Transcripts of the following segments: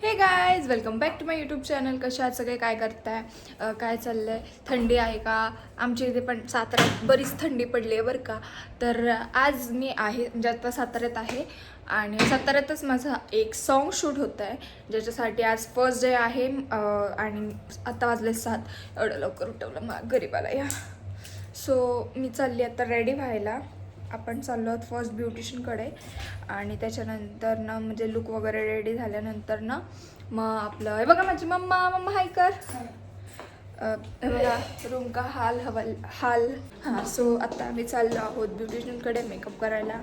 हे guys welcome back to my YouTube channel. कशा आहात सगळे, काय करताय, काय चाललं आहे, थंडी आहे का? आमच्या इथे पण साताऱ्यात बरीच थंडी पडली आहे बरं का. तर आज मी आहे म्हणजे आता साताऱ्यात आहे आणि साताऱ्यातच माझा एक सॉन्ग शूट होतं आहे, ज्याच्यासाठी आज फर्स्ट डे आहे. आणि आता वाजले 7. एवढं लवकर उठवलं मग गरीबाला या. सो मी चालली आता रेडी व्हायला. आपण चाललो आहोत फर्स्ट ब्युटिशियनकडे आणि त्याच्यानंतर ना म्हणजे लुक वगैरे रेडी झाल्यानंतर ना मग आपलं हे बघा माझी मम्मा हाय कर. हे बघा रूम का हाल हाल. हां, सो आता आम्ही चाललो आहोत ब्युटिशियनकडे मेकअप करायला.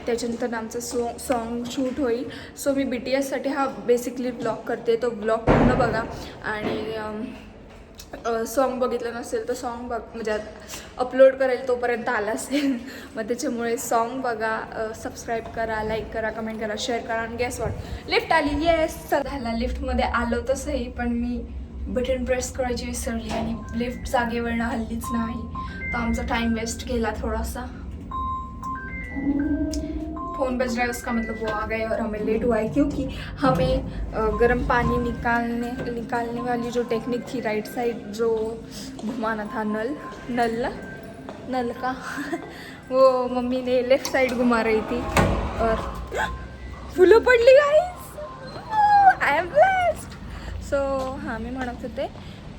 त्याच्यानंतर आमचं सॉन्ग शूट होईल. सो मी BTSसाठी हा बेसिकली ब्लॉग करते, तो ब्लॉग पूर्ण बघा. आणि सॉन्ग बघितलं नसेल तर सॉन्ग म्हणजे अपलोड करेल तोपर्यंत आला असेल. मग त्याच्यामुळे सॉन्ग बघा, सबस्क्राईब करा, लाईक करा, कमेंट करा, शेअर करा. आणि गॅस वॉट, लिफ्ट आली. येस, झाला लिफ्टमध्ये आलो तसंही, पण मी बटन प्रेस करायची विसरली आणि लिफ्ट जागेवरनं हल्लीच नाही, तर आमचा टाइम वेस्ट गेला थोडासा. फ़ोन बज रहा है उसका मतलब वो आ गए और हमें लेट हुआ है, क्योंकि हमें गर्म पानी निकालने वाली जो टेक्निक थी, राइट साइड जो घुमाना था नल का वो मम्मी ने लेफ्ट साइड घुमा रही थी और फुलं पडली guys. I am blessed. So हां, मी म्हणत होते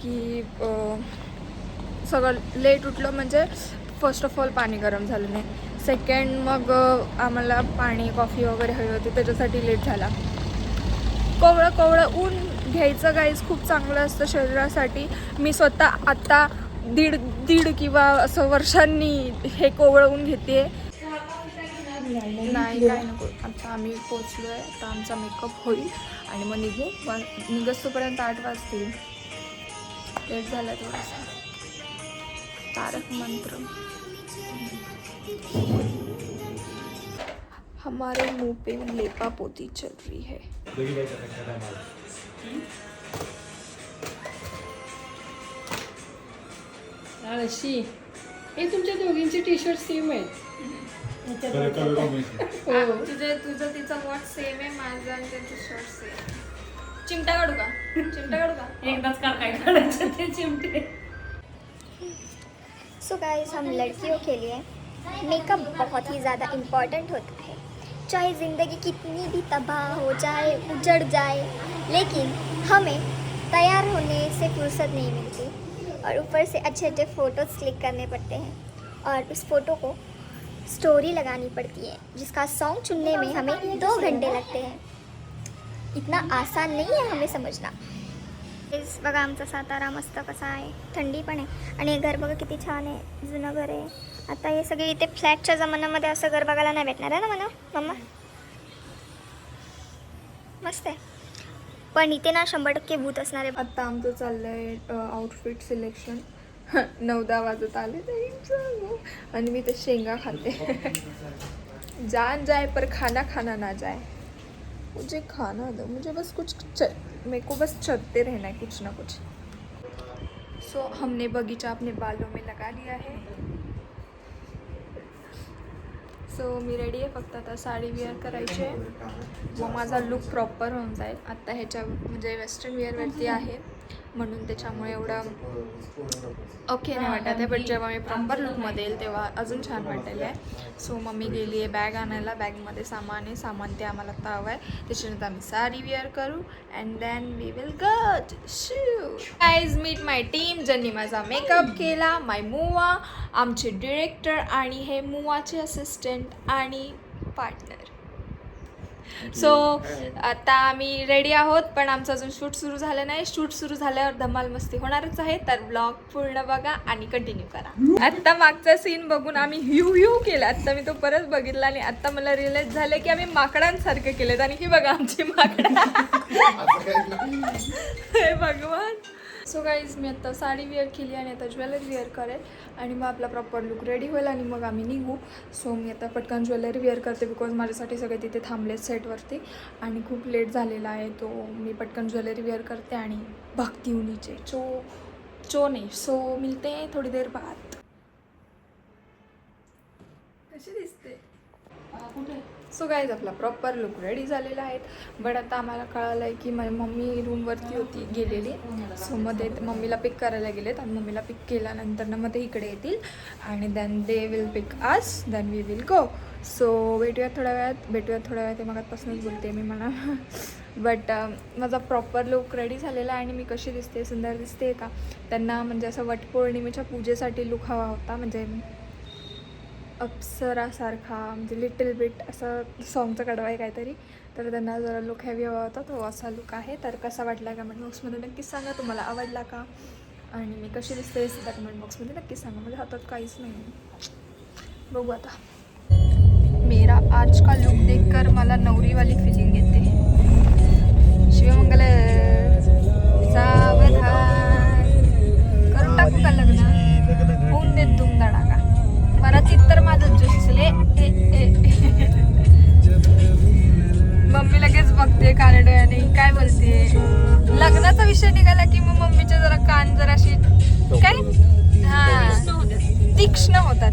की सगळं लेट उठलं म्हणजे फर्स्ट ऑफ ऑल पाणी गरम झालं नाही, सेकंड मग आम्हाला पाणी कॉफी वगैरे हवी होती, त्याच्यासाठी लेट झाला. कोवळं ऊन घ्यायचं गाईज खूप चांगलं असतं शरीरासाठी. मी स्वतः आत्ता दीड किंवा असं वर्षांनी हे कोवळं ऊन घेते. नाही काय नको. आता आम्ही पोचलो आहे, आता आमचा मेकअप होईल आणि मग निघतोपर्यंत 8 वाजतील. लेट झाला थोडासा. तारक मंत्र. हमारे मुंह पे लेपा पोती चल रही है. अशी हे तुमच्या दोघींचे टी-शर्ट सेम आहेत. तुझं तिचा वॉच सेम आहे, माझं आणि त्यांचं शर्ट सेम. चिमटा काढू का? एकदाच काय काढायचं ते चिमटे. सो गाइस, हम लड़कियों के लिए मेकअप बहुत ही ज़्यादा इम्पॉर्टेंट होता है. चाहे ज़िंदगी कितनी भी तबाह हो जाए, उजड़ जाए, लेकिन हमें तैयार होने से फुर्सत नहीं मिलती और ऊपर से अच्छे अच्छे फ़ोटोज़ क्लिक करने पड़ते हैं और उस फ़ोटो को स्टोरी लगानी पड़ती है, जिसका सॉन्ग चुनने में हमें 2 घंटे लगते हैं. इतना आसान नहीं है हमें समझना. बघा आमचा सातारा मस्त कसा आहे, थंडी पण आहे आणि हे घर बघा किती छान आहे, जुनं घर आहे. आता हे सगळे इथे फ्लॅटच्या जमान्यामध्ये असं घर बघायला नाही भेटणार आहे ना म्हणा मम्मा. मस्त आहे, पण इथे ना 100% भूत असणार आहे. आता आमचं चाललंय आउटफिट सिलेक्शन. 9-10 वाजत आले तरी आणि मी ते शेंगा खाते. जान जाए पर खाना ना जाए. मुझे खाना दो, मुझे बस मेरे को बस चलते रहना है कुछ ना कुछ. सो हमने बगीचा अपने बालों में लगा लिया है. सो मी रेडी आहे, फक्त आता साडी वेअर करायची आहे, मग माझा लुक प्रॉपर होऊन जाईल. आत्ता ह्याच्या म्हणजे वेस्टर्न वेअरवरती आहे म्हणून त्याच्यामुळे एवढं ओके नाही वाटत आहे, बट जेव्हा मी प्रॉपर लुकमध्ये येईल तेव्हा अजून छान वाटेल आहे. सो मम्मी गेली आहे बॅग आणायला, बॅगमध्ये सामान ते आम्हाला आता हवं आहे. त्याच्यानंतर आम्ही साडी वेअर करू and then we will go to shoot. Guys, meet my team, ज्यांनी माझा मेकअप केला. माय मुवा, आमचे डिरेक्टर आणि हे मुवाचे असिस्टंट आणि पार्टनर. सो आता आम्ही रेडी आहोत, पण आमचं अजून शूट सुरू झालं नाही. शूट सुरू झाल्यावर धमाल मस्ती होणारच आहे, तर ब्लॉग पूर्ण बघा आणि कंटिन्यू करा. आत्ता मागचा सीन बघून आम्ही ह्यू केला. आत्ता मी तो परत बघितला आणि आत्ता मला रिअलाइज झालं की आम्ही माकडांसारखे केलेत. आणि ही बघा आमची माकडं. हे भगवान. सो गाईज, मी आता साडी वेअर केली आणि आता ज्वेलरी वेअर करेल आणि मग आपला प्रॉपर लुक रेडी होईल आणि मग आम्ही निघू. सो मी आता पटकन ज्वेलरी वेअर करते, बिकॉज माझ्यासाठी सगळे तिथे थांबले सेटवरती आणि खूप लेट झालेला आहे. तो मी पटकन ज्वेलरी वेअर करते आणि भागती हूँ नीचे. चो नहीं. सो मिलते हैं थोड़ी देर बाद. कशी दिसते? कुठे सो गाईज आपला प्रॉपर लुक रेडी झालेला आहे. बट आता आम्हाला कळालं आहे की माझी मम्मी रूमवरती होती गेलेली. सो मग ते मम्मीला पिक करायला गेलेत आणि मम्मीला पिक केल्यानंतर ना मग ते इकडे येतील आणि then they will pick us, then we will go. So भेटूयात थोड्या वेळात. ते मगापासूनच बोलते मी म्हणा. बट माझा प्रॉपर लुक रेडी झालेला आहे आणि मी कशी दिसते, सुंदर दिसते का? त्यांना म्हणजे असं वटपौर्णिमेच्या पूजेसाठी लुक हवा होता, म्हणजे अप्सरासारखा, म्हणजे लिटिल बिट असं सॉन्गचं कडवा आहे काहीतरी. तर त्यांना जरा लुक हॅवी हवा होता, तो असा लुक आहे. तर कसा वाटला कमेंट बॉक्समध्ये नक्कीच सांगा, तुम्हाला आवडला का आणि मी कशी दिसते सुद्धा कमेंट बॉक्समध्ये नक्कीच सांगा. माझ्या हातात काहीच नाही, बघू आता. मेरा आज का लुक देखकर मला नवरीवाली फिलिंग येते. शिवमंगल सावधान, करून टाकू का लग्न, होऊन देत धुमधडाका. मराठीत तर माझं जुसले. मम्मी लगेच बघते कानडोयाने, काय बोलते. लग्नाचा विषय निघाला की मग मम्मीचे जरा कान जराशी काय तीक्ष्ण होतात.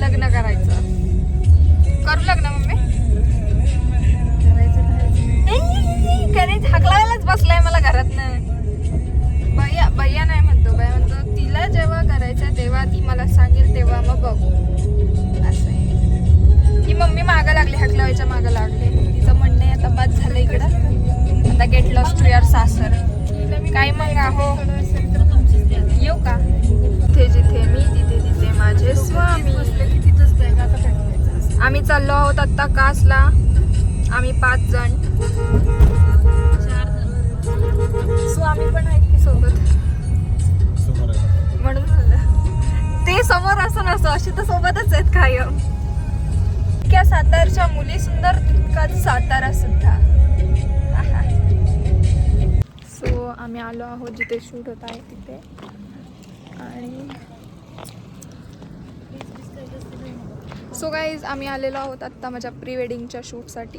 लग्न करायचं, करू लग्न मम्मी, करायचं हाकलायलाच बसलाय मला घरातनं. भैया नाही म्हणतो, भैया म्हणतो तिला जेव्हा करायचं तेव्हा ती मला सांगेल तेव्हा मग बघू. असं आहे. ही मम्मी मागं लागली, हकलावायच्या मागं लागले. तिचं म्हणणं आहे आता बाद झालं इकडं, आता गेट लॉस्ट टू युअर सासर. काय मग आहो, येऊ का? जिथे मी तिथे माझे स्वामी. आम्ही चाललो आहोत आत्ता कासला. आम्ही 5 जण. स्वामी पण आहेत की सोबत, म्हणून ते समोर असं नसतं, अशी तर सोबतच आहेत कायम. इतक्या सातारच्या मुली सुंदर, तितकाच सातारा सुद्धा. सो आम्ही आलो आहोत जिथे शूट होत आहे तिथे. आणि सो गाईज आम्ही आलेलो आहोत आत्ता माझ्या प्री वेडिंगच्या शूटसाठी.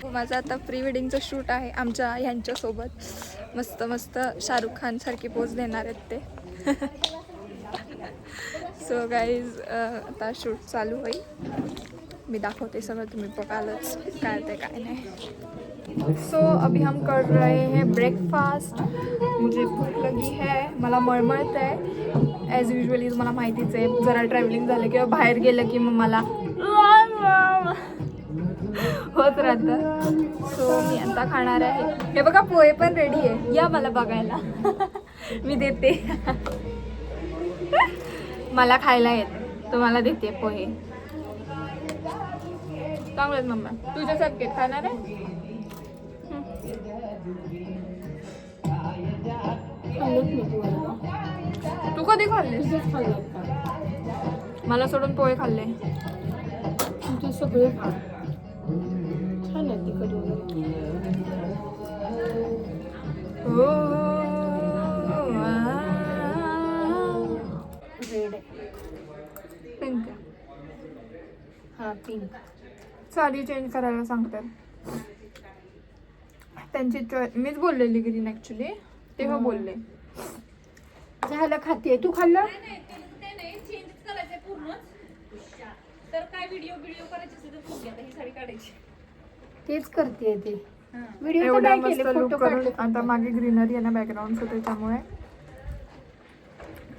माझं आता प्री वेडिंगचं शूट आहे आमच्या ह्यांच्यासोबत. मस्त शाहरुख खान सारखी पोज देणार आहेत ते. सो गाईज आता शूट चालू होईल, मी दाखवते सगळं, तुम्ही बघालच काय ते काय नाही. सो अभी हम कर रहे हैं ब्रेकफास्ट. मुझे भूक लगी है, मला मळमळत आहे ॲज युजली. तुम्हाला माहितीच आहे, जरा ट्रॅव्हलिंग झालं किंवा बाहेर गेलं की मग मला होत राहतं. सो मी आता खाणार आहे. हे बघा पोहे पण रेडी आहे, या मला बघायला. मी देते, मला खायला येत, तुम्हाला देते पोहे. चांगलेच मम्मा, तुझ्यासारखे खाणार आहे. तू कधी खाल्लेस? मला सोडून पोहे खाल्ले. सगळे छान आहे तिखट वगैरे. रेड पिंक, हा पिंक. साडी चेंज करायला सांगतात त्यांची. मीच बोललेली ग्रीन ॲक्च्युली, तेव्हा बोलले. झालं, खाते तू खाल्लं. तेच करते ते व्हिडिओ. एवढं मस्त लुक करून आता मागे ग्रीनरी आहे ना बॅकग्राऊंड, सो त्याच्यामुळे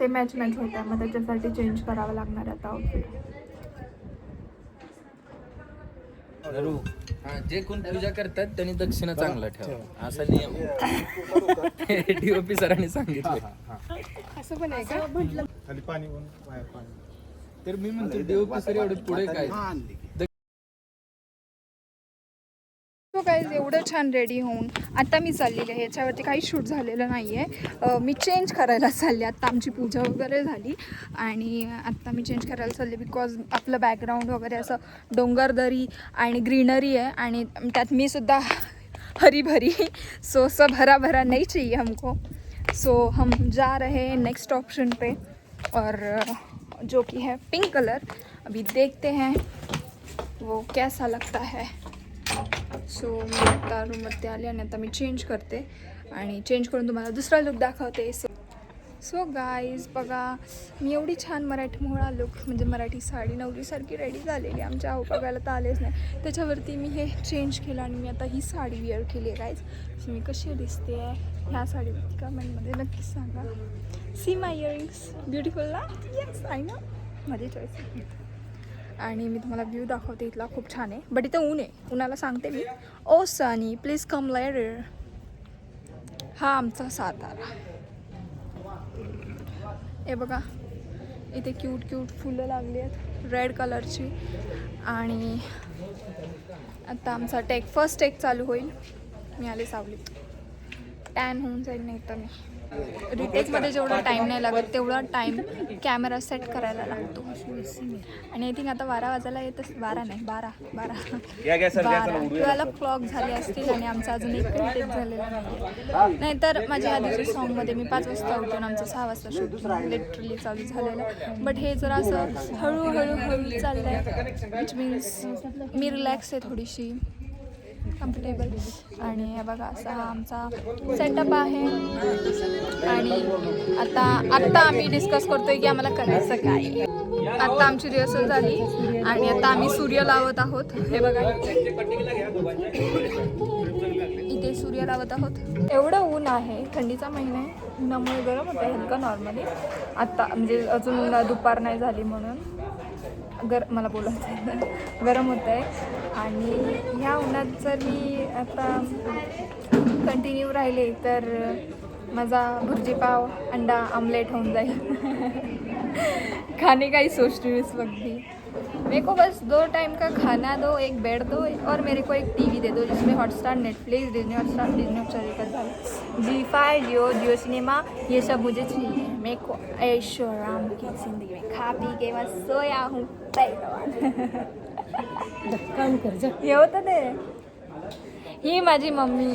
ते मॅच होत्या. मग त्याच्यासाठी चेंज करावं लागणार आता आउटफिट. जे कोण पूजा करतात त्यांनी दक्षिणा चांगला ठेवा, असा नियम डीओपी सरांनी सांगितलं. असं पण आहे का? म्हटलं खाली पाणी बाहेर पाणी. तर मी म्हणतो डीओपी सर एवढे पुढे काय. सो गाईज एवढं छान रेडी होऊन आता मी चाललेली आहे. याच्यावरती काही शूट झालेलं नाही आहे. मी चेंज करायला चालले. आत्ता आमची पूजा वगैरे झाली आणि आत्ता मी चेंज करायला चालले बिकॉज आपलं बॅकग्राऊंड वगैरे असं डोंगरदरी आणि ग्रीनरी आहे आणि त्यात मी सुद्धा हरी भरी. सो सब हरा भरा नहीं चाहिए हमको. सो हम जा रहे हैं नेक्स्ट ऑप्शन पे और जो कि है पिंक कलर. अभी देखते हैं वो कैसा लगता है. सो मी आता रूमवरती आले आणि आता मी चेंज करते आणि चेंज करून तुम्हाला दुसरा लुक दाखवते. सो सो गाईज बघा, मी एवढी छान मराठी मोहळा लुक म्हणजे मराठी साडी नवरीसारखी रेडी झालेली. आमच्या आऊ बघायला तर आलेच नाही. त्याच्यावरती मी हे चेंज केलं आणि मी आता ही साडी वेअर केली आहे. गाईज मी कशी दिसते आहे ह्या साडीवरती कमेंटमध्ये नक्कीच सांगा. सी माय इयरिंग्स ब्युटिफुल ना? येस आय नो, माझी चॉईस आहे. आणि मी तुम्हाला व्ह्यू दाखवते इथला, खूप छान आहे. बट इथं ऊन आहे, उन्हाला सांगते मी ओ सनी प्लीज कम लेटर. हा आमचा सातारा. हे बघा इथे क्यूट क्यूट फुलं लागली आहेत रेड कलरची. आणि आता आमचा फर्स्ट टेक चालू होईल. मी आले सावलीत, टॅन होऊन जाईल नाही तर मी. रिटेकमध्ये जेवढा टाईम नाही लागत तेवढा टाईम कॅमेरा सेट करायला लागतो. आणि आय थिंक आता 12 वाजायला येतच, 12 नाही 12 क्लॉक झाले असतील आणि आमचा अजून एक रिटेक झालेला नाही. नाहीतर माझ्या आधीच्या सॉन्गमध्ये मी 5 वाजता उठून आमचं 6 वाजता शूटिंग लिटरली चालू झालेलं. बट हे जरा असं हळूहळू चाललं आहे, विच मीन्स मी रिलॅक्स आहे थोडीशी, कम्फर्टेबल. आणि हे बघा असा हा आमचा सेटअप आहे. आणि आता आम्ही डिस्कस करतोय की आम्हाला करायचं काय. आता आमची रिहर्सल झाली आणि आता आम्ही सूर्य लावत आहोत. हे बघा इथे सूर्य लावत आहोत. एवढं ऊन आहे, थंडीचा महिना आहे, उन्हामुळे गरम होतं आहे हलका नॉर्मली. आत्ता म्हणजे अजून दुपार नाही झाली म्हणून मला बोलायचं आहे, गरम होतं आहे. आणि ह्या उन्हात जर मी आता कंटिन्यू राहिले तर माझा भुर्जी पाव अंडा आमलेट होऊन जाईल. खाने का ही सोच रही हूँ इस वक्त भी. मेरे को बस 2 टाइम का खाना दो, एक बेड दो और मेरे को एक टीवी दे दो जिसमें Hotstar, Netflix, Disney Hotstar, Disney Hotstar, Zee five, Jio cinema, ये सब मुझे चाहिए. मेरे को ऐशो आराम की ज़िंदगी में खा पी के मैं सोया हूँ. काम कर जा. हे होतं ते. ही माझी मम्मी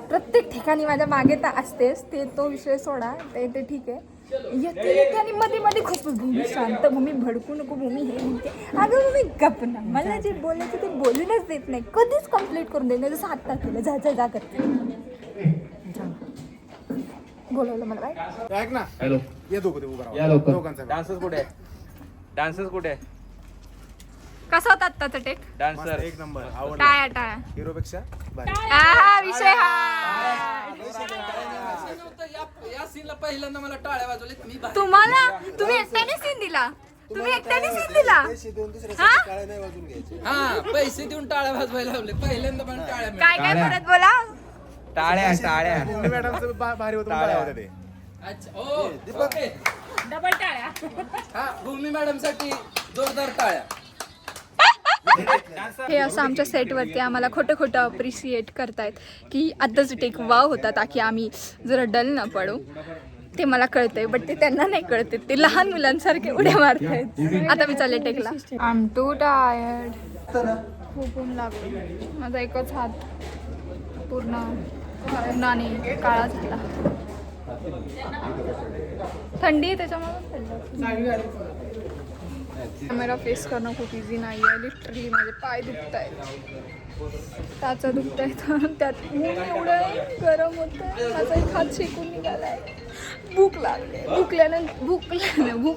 प्रत्येक ठिकाणी माझ्या मागे तर असतेच, ते तो विषय सोडा, ते ठीक आहे. येते आणि मध्ये मध्ये खूप भूमी शांत, भूमी भडकू नको, भूमी हे म्हणते. अगं भूमी गप ना, मला जे बोलायचं ते बोलूनच देत नाही, कधीच कंप्लीट करून देत नाही. जसं आत्ता केलं, जा करते. बोलवलं मला बाय. ऐक ना, हॅलो ये दोघं उभं राहा. या लवकर. दोघांचा डान्सर्स कुठे आहे? डान्सर्स कुठे आहे? कसा होता आत्ताचा टेक? डान्सर एक नंबर आवडला. टाळ्या हिरोपेक्षा भारी. विषय हा. या सीनला पहिल्यांदा मला टाळ्या वाजवल्यात. मी तुम्ही एकट्याने सीन दिला, पैसे देऊन दुसऱ्यासाठी टाळ्या नाही वाजून घ्यायचे. हा पैसे देऊन टाळ्या वाजवायला लावले. पहिल्यांदा पण टाळ्या काय परत बोला. टाळ्या भूमी मॅडमचं भारी होतं, टाळ्या होत्या ते. अच्छा ओके. डबल टाळ्या. हा भूमी मॅडम साठी जोरदार टाळ्या. हे असं आमच्या सेटवरती आम्हाला खोटं अप्रिशिएट करतायत की आत्ताच टेक वाव होता, ताकी आम्ही जरा डल न पडू. ते मला कळतंय बट ते त्यांना नाही कळते, ते लहान मुलांसारखे उड्या मारतायत. आता मी चालले टेकला. I am too tired. खूप ऊन लागलं, माझा एकच हात पूर्ण उन्हाने काळा झाला. थंडी आहे त्याच्यामुळे कॅमेरा फेस करणं खूप इझी नाही आहे. लिटरली माझे पाय दुखत आहेत, टाचा दुखत आहेत, त्यात ऊन एवढं आहे, गरम होतं आहे, माझा एक हात शेकून निघाला आहे. भूक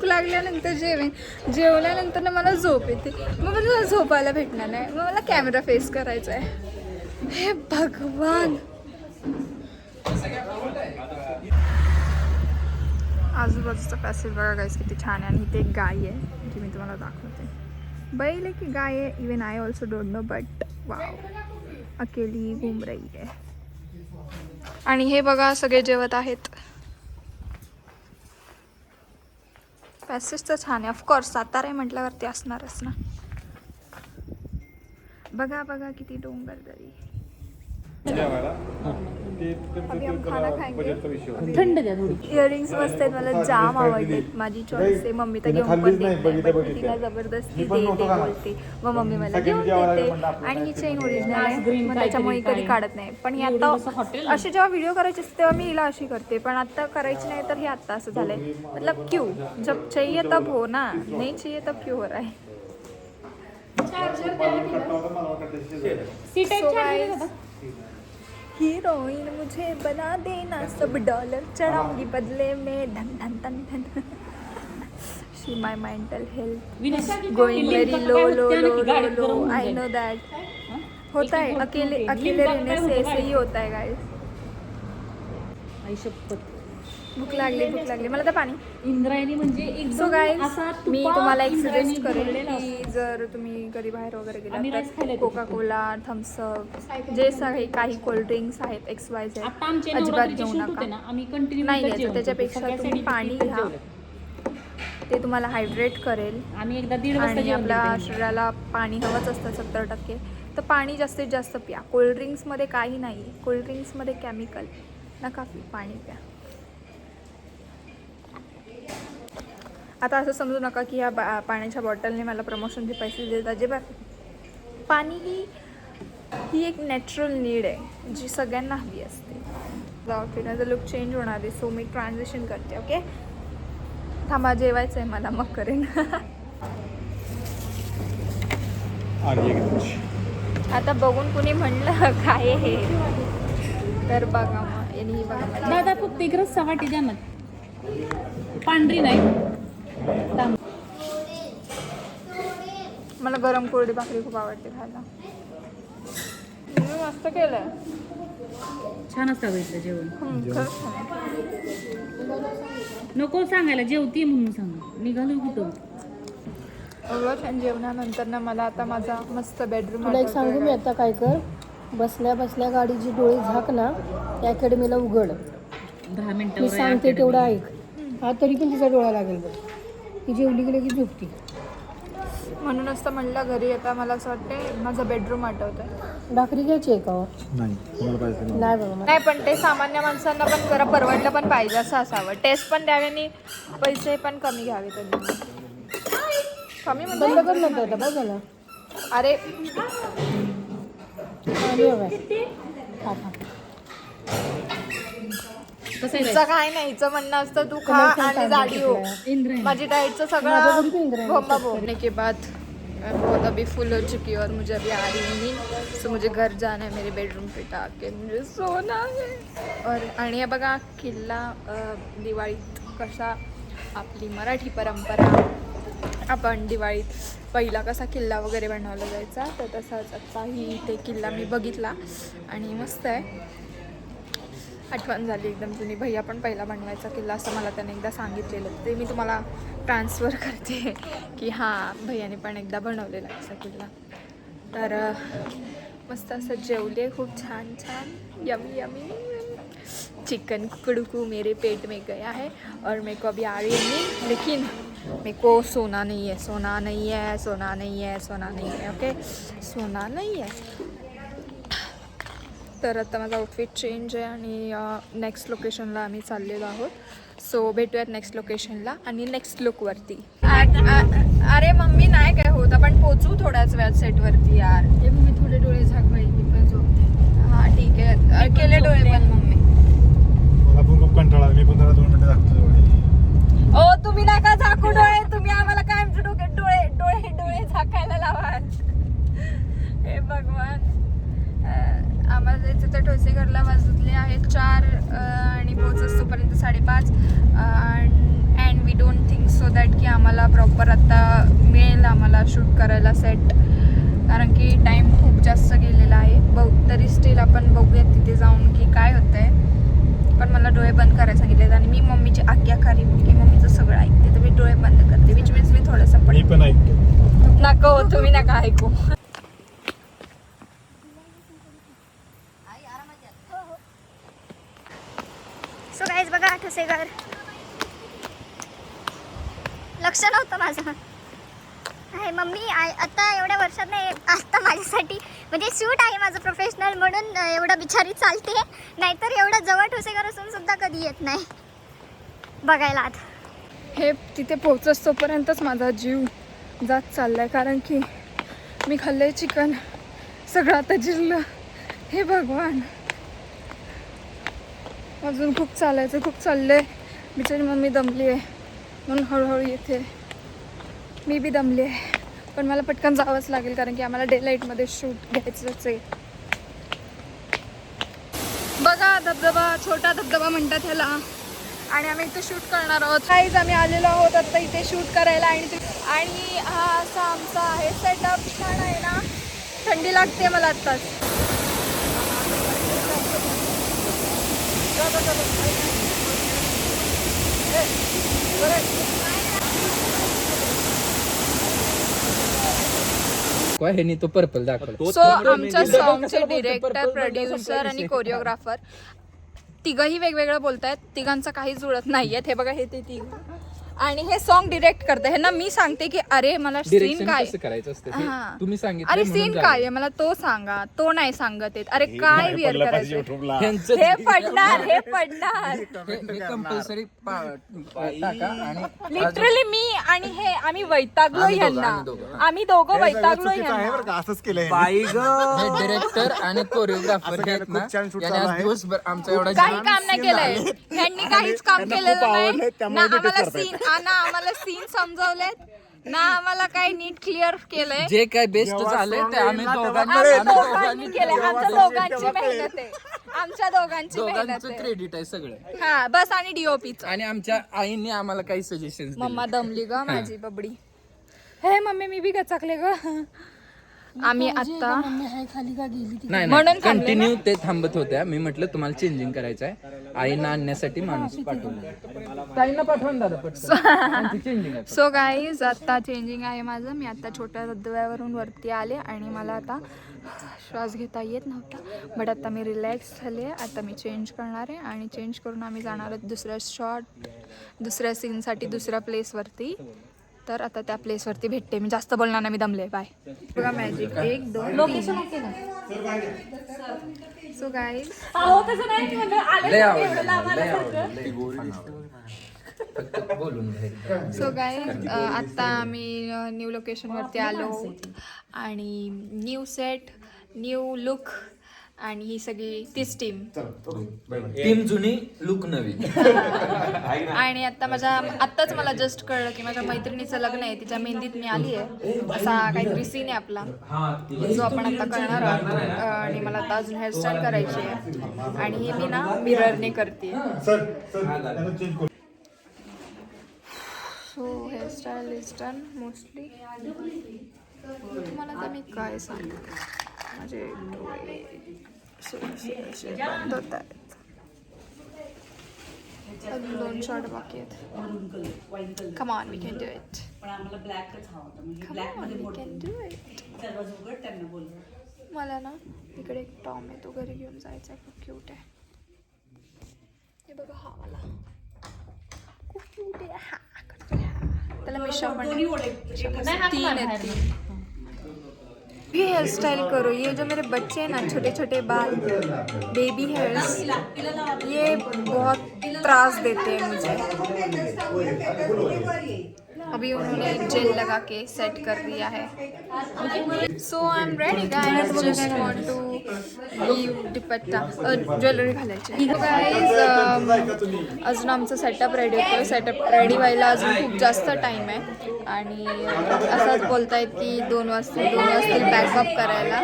लागल्यानंतर जेवल्यानंतर ना मला झोप येते. मग मला झोपायला भेटणार नाही, मग मला कॅमेरा फेस करायचा आहे. हे भगवान. आजूबाजूचा पॅसेज बघा गाईस किती छान आहे. आणि इथे एक गाय आहे जी मी तुम्हाला दाखवते. बैल आहे की गाय आहे even I also don't know, but wow अकेली घूम रही है. आणि हे बघा सगळे जेवत आहेत. पॅसेज तर छान आहे, ऑफकोर्स सातारा आहे म्हटल्यावरती असणारच ना. बघा किती डोंगर दरी. अभी हम खाना खाएंगे. थंड द्या थोडी. इयरिंग्स मस्त आहेत, मला जाम आवडलेत. माझी चॉईस आहे. मम्मी तर घेऊन पण देत नाही, पण तिला जबरदस्ती दे बोलते, मग मम्मी मला घेऊन देते. आणि ही चेन ओरिजिनल आहे, मग त्याच्यामुळे कधी काढत नाही. पण ही आता अशी जेव्हा व्हिडिओ करायची असते तेव्हा मी हिला अशी करते, पण आता करायची नाही तर हे आत्ता असं झालंय. मतलब क्यों, जब चाहिए तब हो ना, नहीं चाहिए तब क्यों हो रहा है. सीट So guys, हीरोइन मुझे बना देना, सब डॉलर चढ़ाऊंगी बदले में, धन धन धन धन. She my mental health going very low low low low low. I know that. होता है, अकेले अकेले रहने से ऐसे ही होता है गाइस. आई शपथ. भूक लागली मला तर पाणी. इंद्रायणी म्हणजे सो एकदम गाईज असा मी तुपात तुम्हाला एक इंद्रायणी सजेस्ट करेन भरलेला की जर तुम्ही कधी बाहेर वगैरे आम्ही गेलात rice तर खायला येतो कोका कोला, थम्सअप, जे काही कोल्ड्रिंक्स आहेत XYZ आता आमचे अजिबात नवरात्रीचे घेऊ शूट होते नका. ना, आम्ही कंटिन्यू नाही घ्यायचं, त्याच्यापेक्षा तुम्ही पाणी घ्या. ते तुम्हाला हायड्रेट करेल आम्ही एकदा 1:30 वाजता आणि जेवण आपल्या केलं. शरीराला पाणी हवंच असतं 70%. तर पाणी जास्तीत जास्त प्या. कोल्ड्रिंक्समध्ये काही नाही, कोल्ड्रिंक्समध्ये केमिकल नका पी, पाणी प्या. आता असं समजू नका की ह्या पाण्याच्या बॉटलने मला प्रमोशनचे पैसे देत. अजिबात. पाणी ही एक नॅचरल नीड आहे जी सगळ्यांना हवी असते. आउटफिटचा लुक चेंज होणार आहे, सो मी ट्रान्झिशन करते. ओके, थांबा, जेवायचं आहे मला, मग करेन. आता बघून कुणी म्हणलं काय हे, तर बघा मग यांनी बघा मला. दादा फक्त एक रस्सा वाटी द्या ना, पांढरी नाही. मला गरम कोरडी भाकरी खूप आवडते खायला. मी मस्त केलंय. छान असतं बघितलं जेवण. खरंच छान. नको सांगायला, जेवती म्हणून सांग. निघालो कुठं. एवढं छान जेवणानंतर ना मला आता माझा मस्त बेडरूम. तुला एक सांगू मी आता काय कर, बसल्या बसल्या गाडीची डोळे झाक ना, त्या अकॅडमीला उघड. 10 मिनिटं मी सांगते तेवढं ऐक. हा तरी पण तिचा डोळा लागेल बघ. ती जेवली गेली की झोपती. म्हणूनच तर म्हणलं घरी आता मला असं वाटते माझं बेडरूम आठवतंय. भाकरी घ्यायची आहे का हो? नाही तुम्हाला पाहिजे नाही बाबा मला. नाही, पण ते सामान्य माणसांना पण जरा परवडलं पण पाहिजे असं असावं. टेस्ट पण द्यावे आणि पैसे पण कमी घ्यावे. त्यांनी कमी बंद म्हणजे कर नव्हतं आता, बस झालं. अरे आणि हवं खा खा. कसं आहे हिचं काय नाही, हिचं म्हणणं असतं तू खा आणि जाडी हो. इंद्रायणी. माझी डाइटचं माझं सगळं घरी पण इंद्रायणी घोंबा भोगने के बाद बहुत अभी फुल हो चुकी है और मुझे अभी आ रही है नींद. सो मुझे घर जाना है, मेरे बेडरूम पे जाके मुझे सोना है. और आणि हे बघा किल्ला दिवाळीत कसा आपली मराठी परंपरा, आपण दिवाळीत पहिला कसा किल्ला वगैरे बनवला जायचा, तर तसाच आत्ताही ते किल्ला मी बघितला आणि मस्त आहे. आठवण झाली एकदम जुनी. भैया पण पहिला बनवायचा किल्ला असं मला त्याने एकदा सांगितलेलं, ते मी तुम्हाला ट्रान्सफर करते की हां भैयाने पण एकदा बनवलेला असा किल्ला. तर मस्त असं जेवले, खूप छान छान, यमी यमी. चिकन कुकड़ू मेरे पेट में गया है और मेरे को अभी आ रही है नींद, लेकिन मेरे को सोना नहीं है, सोना नहीं है, सोना नहीं है, सोना नहीं है. ओके, सोना नहीं है. तर आता माझा आउटफिट चेंज आहे आणि नेक्स्ट लोकेशनला आम्ही चाललेलो आहोत. सो भेटूयात नेक्स्ट लोकेशनला आणि नेक्स्ट लुकवरती. अरे मम्मी नाही काय होत, आपण पोचू थोड्याच वेळात सेटवरती यार. हे मग मी थोडे डोळे झाक बाई, मी पण झोपते. हां ठीक आहे, केले डोळे पण मम्मी. मला पण खूप कंटाळा, मी पण 2 मिनिटं दाखवतो डोळे. ओ तुम्ही नका झाकू डोळे, तुम्ही आम्हाला काय आमच्या डोक्यात डोळे डोळे डोळे झाकायला लावाल. हे भगवान. आम्हाला जायचं तर ठोसेघरला वाजले आहेत 4 आणि पोहोचत तोपर्यंत 5:30. And we don't think so that की आम्हाला प्रॉपर आता मिळेल आम्हाला शूट करायला सेट, कारण की टाईम खूप जास्त गेलेला आहे. तरी स्टील आपण बघूयात तिथे जाऊन की काय होतं आहे. पण मला डोळे बंद करायला सांगितले आणि मी मम्मीची आज्ञाकारी मुलगी, मम्मीचं सगळं ऐकते, तर मी डोळे बंद करते. विच मीन्स मी थोडंसं मी पण ऐकतो. नको, तुम्ही नका ऐकू. सो गाईज बघा ठोसेघर. लक्ष नव्हतं माझं. आहे मम्मी आता एवढ्या वर्षात नाही, आता माझ्यासाठी म्हणजे शूट आहे माझं प्रोफेशनल म्हणून एवढं बिचारी चालते, नाहीतर एवढं जवळ ठोसेघर असून सुद्धा कधी येत नाही बघायला. आत हे तिथे पोहोचत तोपर्यंतच माझा जीव जात चाललाय, कारण की मी खाल्लंय चिकन, सगळं आता जिरलं. हे भगवान, अजून खूप चालायचं, खूप चाललंय. बिचारी मम्मी दमली आहे म्हणून हळूहळू येते. मी बी दमली आहे, पण मला पटकन जावंच लागेल कारण की आम्हाला डे लाईटमध्ये शूट घ्यायचंच आहे. बघा धबधबा, छोटा धबधबा म्हणतात ह्याला. आणि आम्ही इथे शूट करणार आहोत. काहीच आम्ही आलेलो आहोत आता इथे शूट करायला. आणि हा असा आमचा आहे सेटअप. छान आहे ना. थंडी लागते मला आत्ताच. ह्यानी तो पर्पल दाखवला. सो आमच्या सॉन्गचे डिरेक्टर, प्रोड्युसर आणि कोरिओग्राफर तिघही वेगवेगळं बोलतायत. तिघांचं काही जुळत नाहीये. हे बघा हे ते तिघ. आणि हे सॉन्ग डिरेक्ट करते. ह्यांना मी सांगते की अरे मला सीन काय करायचं असतं हा. तुम्ही सांगितलं. अरे सीन काय आहे मला तो सांगा. तो नाही सांगत येत. अरे काय विअर करायचं. हे पडणार, हे पडणार. कंपल्सरी टाका. आणि लिटरली मी आणि हे आम्ही वैतागलो ह्यांना. आम्ही दोघं वैतागलो ह्यांना. असंच केलंय डिरेक्टर आणि कोरिओग्राफर दिवसभर आमचा एवढा काही काम नाही केलंय ह्यांनी. काहीच काम केलेलं नाही. ना आम्हाला सीन आम्हाला सीन समजवलेत ना आम्हाला काही नीट क्लिअर केलंय. जे काय बेस्ट झालंय ते आम्ही दोघांनी केलंय. आमच्या दोघांची मेहनत आहे. आमच्या दोघांची मेहनत दोघांचं आहे. क्रेडिट आहे सगळं. हा बस. आणि डीओपीच. आणि आमच्या आईने आम्हाला काही सजेशन मम्मा दमली ग माझी बबडी. हे मम्मी मी बी गचाकले ग. आम्ही आता खाली का गेली ती? नाही म्हणून कंटिन्यू ते थांबत होत्या. मी म्हटलं तुम्हाला चेंजिंग करायचं आहे. आईना आणण्यासाठी माणूस पाठवला. ताईंना पाठवून दादा पटकन चेंजिंग आहे. सो गाईज आता चेंजिंग आहे माझं. मी आता छोट्या धबधब्यावरून वरती आले आणि मला आता श्वास घेता येत नव्हता. बट आता मी रिलॅक्स झाले. आता मी चेंज करणार आहे आणि चेंज करून आम्ही जाणार आहोत दुसऱ्या शॉट, दुसऱ्या सीनसाठी दुसऱ्या प्लेसवरती. तर आता त्या प्लेसवरती भेटते. मी जास्त बोलणार नाही, मी दमले. बाय. बघा magic 1 2 location. So guys so guys आत्ता आम्ही न्यू लोकेशनवरती आलो आणि न्यू सेट, न्यू लुक आणि ही सगळी तीच टीम जुनी लुक नवी. आणि आत्ताच मला जस्ट कळलं की माझ्या मैत्रिणीचं लग्न आहे. तिच्या मेहंदीत मी आली आहे. असा काहीतरी सीन आहे आपला जो आपण आता करणार आहोत. आणि मला आता अजून हेअरस्टाईल करायची आहे आणि हे मी ना मिररने करते. So hairstyle is done mostly. तुम्हाला तर मी काय सांगू. माझे डोळे बंद होत आहेत. अजून 2 शॉट बाकी आहेत. Come on we can do it. मला ना इकडे एक टॉम आहे. तो घरी घेऊन जायचा आहे. खूप क्यूट आहे. हे बघा हा वाला खूप क्यूट आहे. हा त्याला मिशा पण 3 आहेत. 3 ये हेयर स्टाइल करो. ये जो मेरे बच्चे हैं ना, छोटे छोटे बाल, बेबी हेयर्स, ये बहुत त्रास देते हैं मुझे. अभी उन्होंने जेल लगा के सेट कर दिया है. So I am ready guys. Just want to leave dupatta jewellery घालायची. गाइस अजून आमचं सेटअप रेडी होतोय. सेटअप रेडी व्हायला अजून खूप जास्त टाईम आहे. आणि असंच बोलतायत की 2 वाजतील पॅकअप करायला.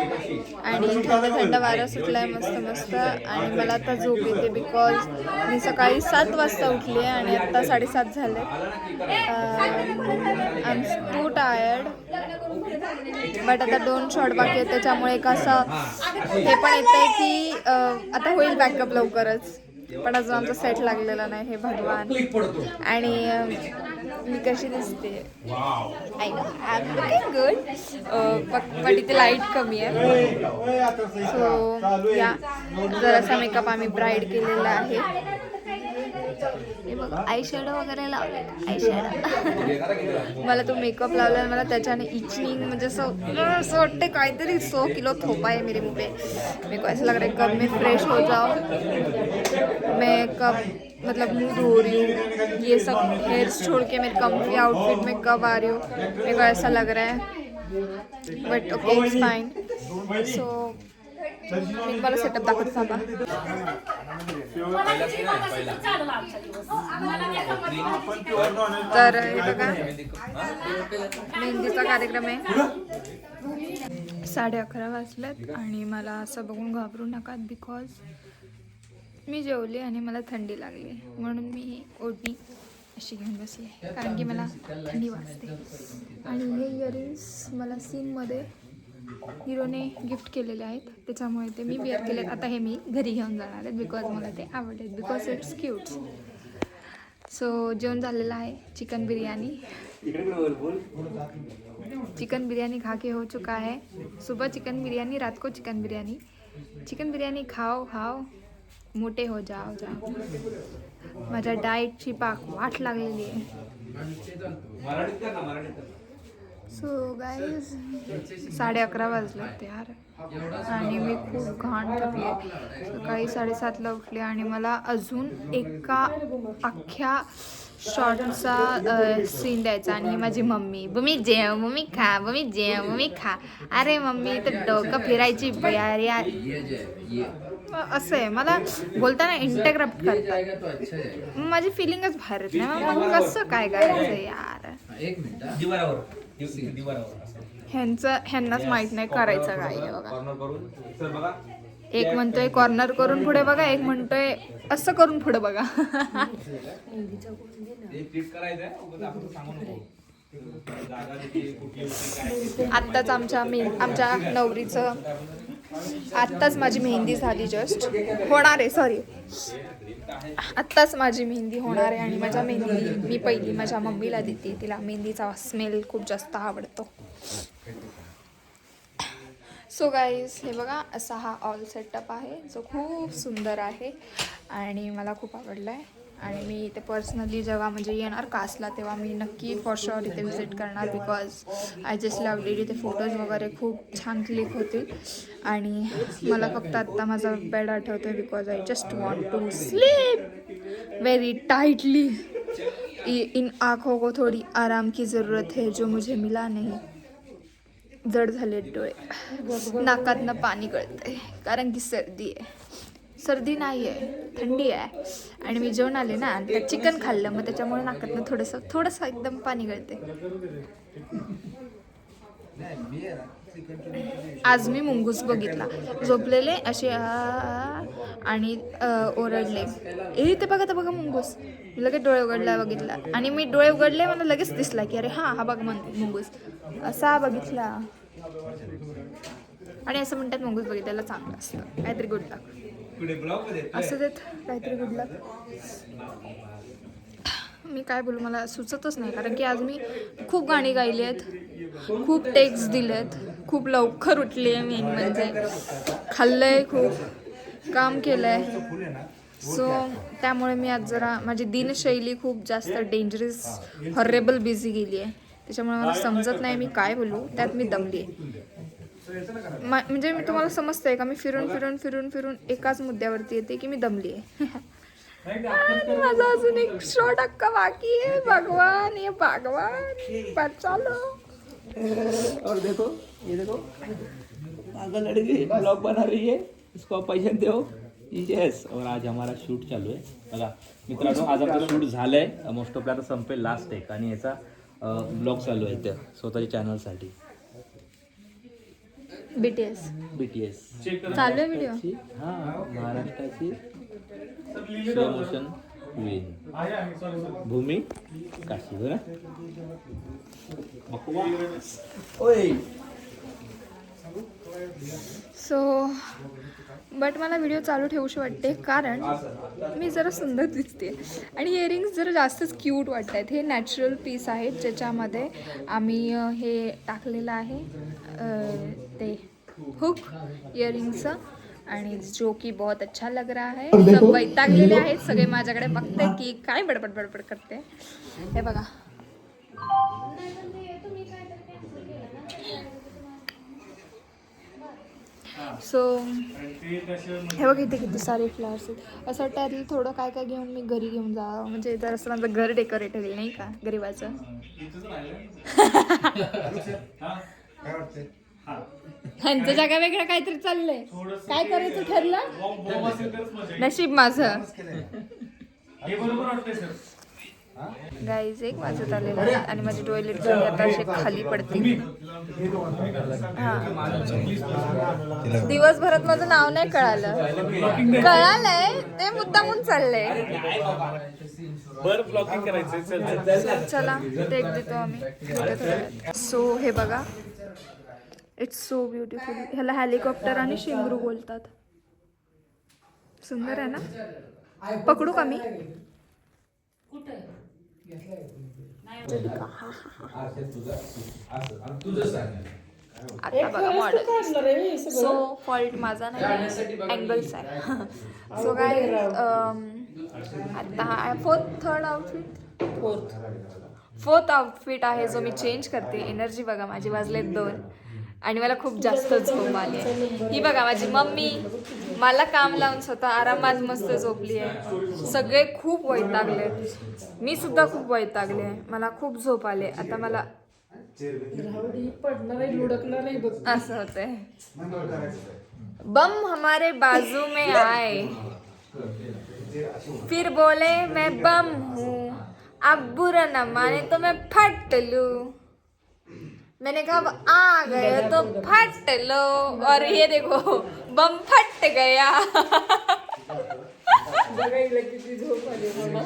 आणि थंड थंड वारा सुटलाय मस्त मस्त. आणि मला आता झोप येते बिकॉज मी सकाळी 7 वाजता उठली आहे आणि आत्ता 7:30 झाले. I am too tired. But आता 2 शॉट बाकी आहेत. त्याच्यामुळे एक असं हे पण येतं आहे की आता होईल बॅकअप लवकरच. पण अजून आमचा सेट लागलेला नाही. हे भगवान. आणि मी कशी दिसते I know I am looking good. पण इथे लाईट कमी आहे. सो या जरासा मेकअप आम्ही ब्राईड केलेला आहे. हे बघ आय शॅडो वगैरे लावले. आय शॅडो मला तो मेकअप लावला. मला त्याच्याने इचिंग म्हणजे असं वाटते काहीतरी 100 किलो थोपा है मेरे मुँह पे. मेरे को ऐसा लग रहा है कब मैं फ्रेश हो जाऊँ. मैं कब मतलब मुँह धो रही हूँ. ये सब हेयर्स छोड़ के मेरे कम्फी आउटफिट में कब आ रही हूँ. मेरे को ऐसा लग रहा है. But okay it's fine. So मी तुम्हाला सेटअप दाखवते थांबा. तर हे बघा मेहंदीचा कार्यक्रम आहे. 11:30 वाजलेत आणि मला असं बघून घाबरू नका बिकॉज मी जेवले आणि मला थंडी लागली म्हणून मी ओढणी अशी घेऊन बसले कारण की मला थंडी वाजते. आणि हे इयरिंग्स मला सीनमध्ये हिरोने गिफ्ट केलेले आहेत त्याच्यामुळे ते मी वेअर केलेत. आता हे मी घरी घेऊन जाणार आहेत बिकॉज मला ते आवडलेत बिकॉज इट्स क्यूट. सो जेवण झालेलं आहे. चिकन बिरयानी खा के हो चुका है. सुबह चिकन बिरयानी, रात को चिकन बिरयानी. चिकन बिरयानी खाओ मोठे हो जाओ. माझ्या डाएटची पाक वाट लागलेली आहे. सो गाईज 11:30 वाजले होते यार आणि मी खूप घाण थकले. सकाळी 7:30ला उठले आणि मला अजून एका अख्ख्या शॉर्टचा सीन द्यायचा. आणि माझी मम्मी जेव मम्मी खा. अरे मम्मी तर डोकं फिरायची यार असं आहे. मला बोलताना इंटरप्ट करतात. माझी फिलिंगच बाहेर येत नाही. मग कसं काय करायचं यार. ह्यांनाच माहित नाही करायचं काय आहे बघा. एक म्हणतोय कॉर्नर करून पुढे बघा, एक म्हणतोय असं करून पुढे बघा. आत्ताच आमच्या नवरीचं आत्ताच माझी मेहंदी झाली. जस्ट होणार आहे आत्ताच माझी मेहंदी होणार आहे. आणि माझ्या मेहंदी मी पहिली माझ्या मम्मीला देते. तिला मेहंदीचा स्मेल खूप जास्त आवडतो. सो गाईज हे बघा असा हा ऑल सेटअप आहे जो खूप सुंदर आहे आणि मला खूप आवडला आहे. आणि मी इथे पर्सनली जेव्हा म्हणजे येणार कासला तेव्हा मी नक्की फॉर शुअर इथे विजिट करणार because I just loved it. इथे फोटोज वगैरे खूप छान क्लिक होतील. आणि मला फक्त आत्ता माझा बेड आठवतो आहे because I just want to sleep very tightly. इन आँखों को थोडी आराम की ज़रूरत है जो मुझे मिला नहीं. जड झाले डोळे, नाकातनं पाणी गळतंय कारण की सर्दी आहे. सर्दी नाही आहे, थंडी आहे. आणि मी जेवण आले ना त्यात चिकन खाल्लं मग त्याच्यामुळे नाकातनं थोडंसं एकदम पाणी गळते. आज मी मुंगूस बघितला. झोपलेले असे आणि ओरडले ते बघा मुंगूस. लगेच डोळे उघडला बघितला आणि मी डोळे उघडले मला लगेच दिसला की अरे हा बघ मुंगूस. असा बघितला. आणि असं म्हणतात मुंगूस बघितल्याला चांगलं असतं काहीतरी गुड लक असं देत काहीतरी गुड लक. मी काय बोलू मला सुचतच नाही कारण की आज मी खूप गाणी गायली आहेत, खूप टेक्स्ट दिलेत, खूप लवकर उठली आहे. मेन म्हणजे खाल्लंय, खूप काम केलं आहे. सो त्यामुळे मी आज जरा माझी दिनशैली खूप जास्त डेंजरस हॉरेबल बिझी गेली आहे. त्याच्यामुळे मला समजत नाही मी काय बोलू. त्यात मी दमली आहे. म्हणजे मी तुम्हाला समजतंय का मी फिरून एकाच मुद्द्यावरती येते की मी दमली आहे. माझा अजून एक शॉर्ट अक्का बाकी है. भगवान ये भगवान पर चलो. और देखो ये देखो पागल लड़की ब्लॉग बना रही है. इसको आप पैसे दो. येस. और आज हमारा शूट चालू आहे. बघा मित्रांनो आज आपलं शूट झालंय. मोस्ट ऑफ आता संपेल लास्ट एक आणि याचा ब्लॉग चालू आहे त्या स्वतःच्या चॅनलसाठी. BTS चालू आहे व्हिडिओ. हां महाराष्ट्राची स्लो मोशन क्वीन भूमी काशी बरं. सो बट मला व्हिडिओ चालू ठेवूशी वाटते कारण मी जरा सुंदर दिसते आणि इयरिंग्स जरा जास्तच क्यूट वाटत आहेत. हे नॅचरल पीस आहेत ज्याच्यामध्ये आम्ही हे टाकलेलं आहे ते हुक इयरिंग्सचं आणि जो की बहुत अच्छा लग रहा है. सब वैतागलेले आहेत सगळे माझ्याकडे बघते की काय बडबड करते. हे बघा सो हे बघ इथे किती सारे फ्लावर्स आहेत. असं वाटतं थोडं काय काय घेऊन मी घरी घेऊन जावं म्हणजे जर असं माझं घर डेकोरेट होईल नाही का गरीबाचं. ह्यांचं जागा वेगळं काहीतरी चाललंय. काय करायचं ठरलं नशीब माझं. गाईज 1 वाजत आलेला आहे आणि माझे डोळे लिटरली आता असे खाली पडते. दिवसभरात माझं नाव नाही कळालंय ते मुद्दामून चाललंय. चला टेक देतो आम्ही. सो हे बघा, इट्स सो ब्युटिफुल. ह्याला हेलिकॉप्टर आणि शिंगरू बोलतात. सुंदर आहे ना. पकडू का मी? आता बघा मॉडेल. सो फॉल्ट माझा नाही, अँगल्स आहे. सो काय आता फोर्थ आउटफिट आहे जो मी चेंज करते. एनर्जी बघा माझी वाजले 2 आणि मला खूप जास्त झोप आली आहे. ही बघा माझी मम्मी मला काम लावून स्वतः आरामात मस्त झोपली आहे. सगळे खूप वैतागले, मी सुद्धा खूप वैतागले. मला खूप झोप आले. आता मला असं होतंय. बम हमारे बाजू में आए फिर बोले मैं बम हूँ, अब बुरा न माने तो मैं फट लूं. मैंने कहा अब आ गए तो फट लो, और ये देखो बम फट गया.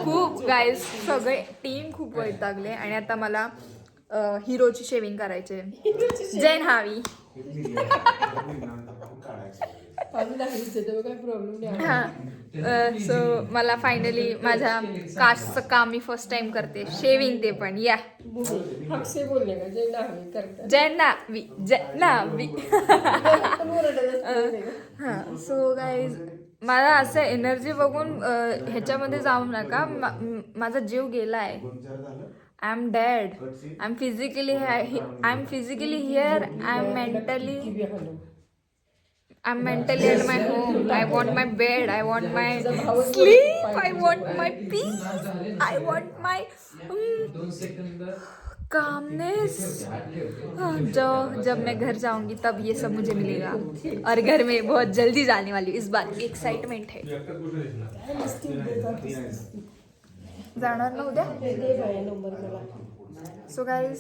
खूप गाईज सगळे टीम खूप वैतागले आणि आता मला हिरोची शेविंग करायची. जय न्हावी. सो मला फायनली माझ्या कास्टचं काम मी फर्स्ट टाइम करते. शेविंग ते पण या जय न्हावी. हां. सो गाईज मला असं एनर्जी बघून ह्याच्यामध्ये जाऊ नका. माझा जीव गेला आहे. I am dead. I am physically here. I am mentally at my home. I want my bed. I want my sleep. I want my peace. I want my calmness. जब मैं घर जाऊंगी तब ये सब मुझे मिलेगा. और घर में बहुत जल्दी जाने वाली हूँ. इस बात की एक्साइटमेंट है. जाणार ना उद्या. सो गाईज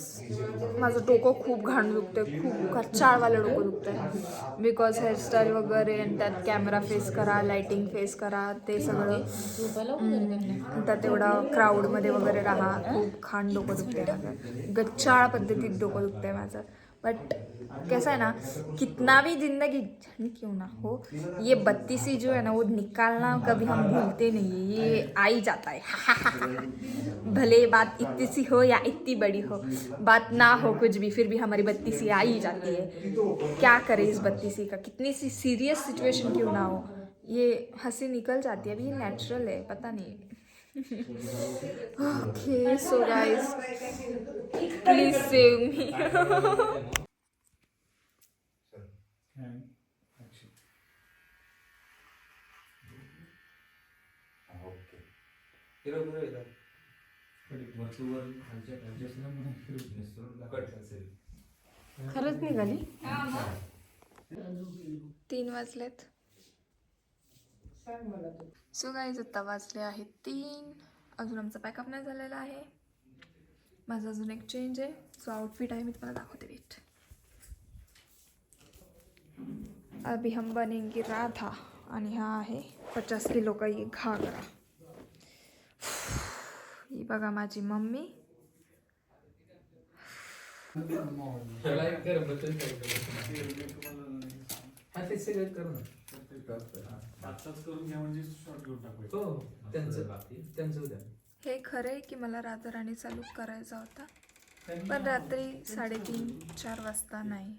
माझं डोकं खूप घाण दुखतंय. खूप कच्चाळवालं डोकं दुखतंय. बिकॉज हेअरस्टाईल वगैरे आणि त्यात कॅमेरा फेस करा, लाईटिंग फेस करा, ते सगळं. त्यात एवढा क्राऊडमध्ये वगैरे राहा. खूप घाण डोकं दुखतंय माझं. गच्चाळ पद्धतीत डोकं दुखतंय माझं. बट कैसा है ना, कितना भी जिंदगी क्यों ना हो, ये 32 जो है ना वो निकालना कभी हम भूलते नहीं है. ये आ ही जाता है. भले बात इतनी सी हो या इतनी बड़ी हो, बात ना हो कुछ भी, फिर भी हमारी 32 आ ही जाती है. क्या करें इस 32 का, कितनी सी सीरियस सिचुएशन क्यों ना हो, ये हंसी निकल जाती है. अभी ये नेचुरल है, पता नहीं. Okay so guys please save me. खरंच निघाली. 3 वाजलेत. सो गाईज आता वाजले आहेत 3. अजून आमचा पॅकअप नाही झालेला आहे. माझा अजून एक चेंज आहे. सो आउटफिट आहे, मी तुम्हाला दाखवते. वेट. अभी हम बनेंगे राधा आणि हा आहे 50 किलो का ये घागरा. ही बघा माझी मम्मी. हे खरं आहे की मला राधा राणीचा लुक करायचा होता, पण रात्री 3:30-4 वाजता नाही.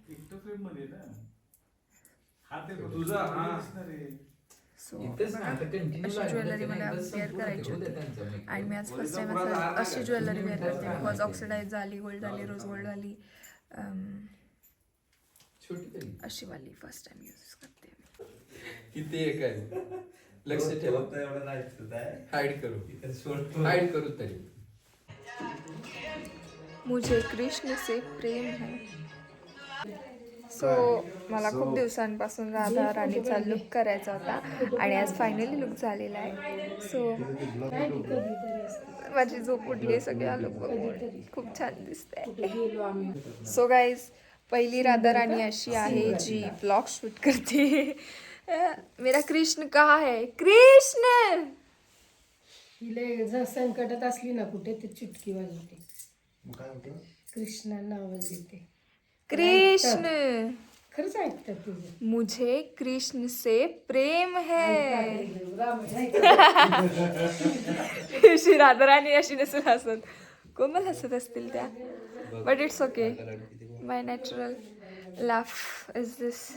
सो अशी ज्वेलरी मला वेअर करायची होती आणि मी आज फर्स्ट टाइम अशी ज्वेलरी वेअर करते. बिकॉज ऑक्सिडाईज झाली, गोल्ड झाली, रोज गोल्ड झाली, अशी वाली फर्स्ट टाइम यूज करते. किती एक आहे लक्ष ठेवा. हाईड करू तरी. मुझे कृष्ण से प्रेम है. सो मला खूप दिवसांपासून राधा राणीचा लुक करायचा होता आणि आज फायनली लुक झालेला आहे. सो माझी झोप उडली सगळ्या लुक बघून. खूप छान दिसते. सो गाईज पहिली राधा राणी अशी आहे जी ब्लॉग शूट करते. मेरा कृष्ण कहाँ है? कृष्ण तिले जर संकटात असली ना कुठे ते चुटकी वाजवते, कृष्णांना आवाज देते. कृष्ण खरंच ऐकतात तुझं. मुझे कृष्ण से प्रेम है. अशी राधा राणी अशी नसेल हसत, कोमल हसत असतील त्या. But it's okay, my natural laugh is this.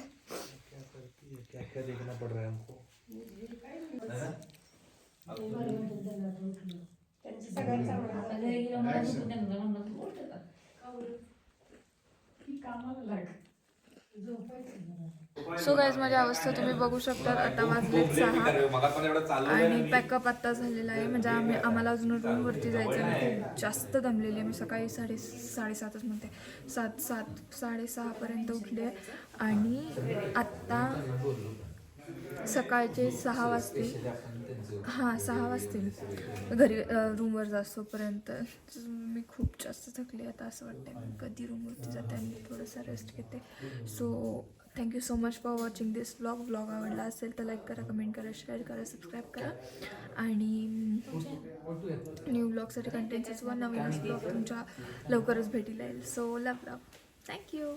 So guys माझी अवस्था तुम्ही बघू शकता. आता वाजलेत 6 आणि पॅकअप आत्ता झालेला आहे. म्हणजे आम्हाला अजून रूमवरती जायचं आहे. खूप जास्त दमलेली आहे मी. सकाळी साडेसातच म्हणते, 6:30पर्यंत उठले आणि आत्ता सकाळचे 6 वाजतील. हां 6 वाजतील घरी रूमवर जास्तोपर्यंत. मी खूप जास्त थकले. आता असं वाटतं मी कधी रूमवरती जाते आणि थोडंसं रेस्ट घेते. So thank you so much for watching this vlog आवडला असेल तर लाईक करा, कमेंट करा, शेअर करा, सबस्क्राईब करा आणि न्यू व्लॉगसाठी कंटेंट सुचवा. नवीनच व्लॉग तुमच्या लवकरच भेटीला येईल. So love thank you.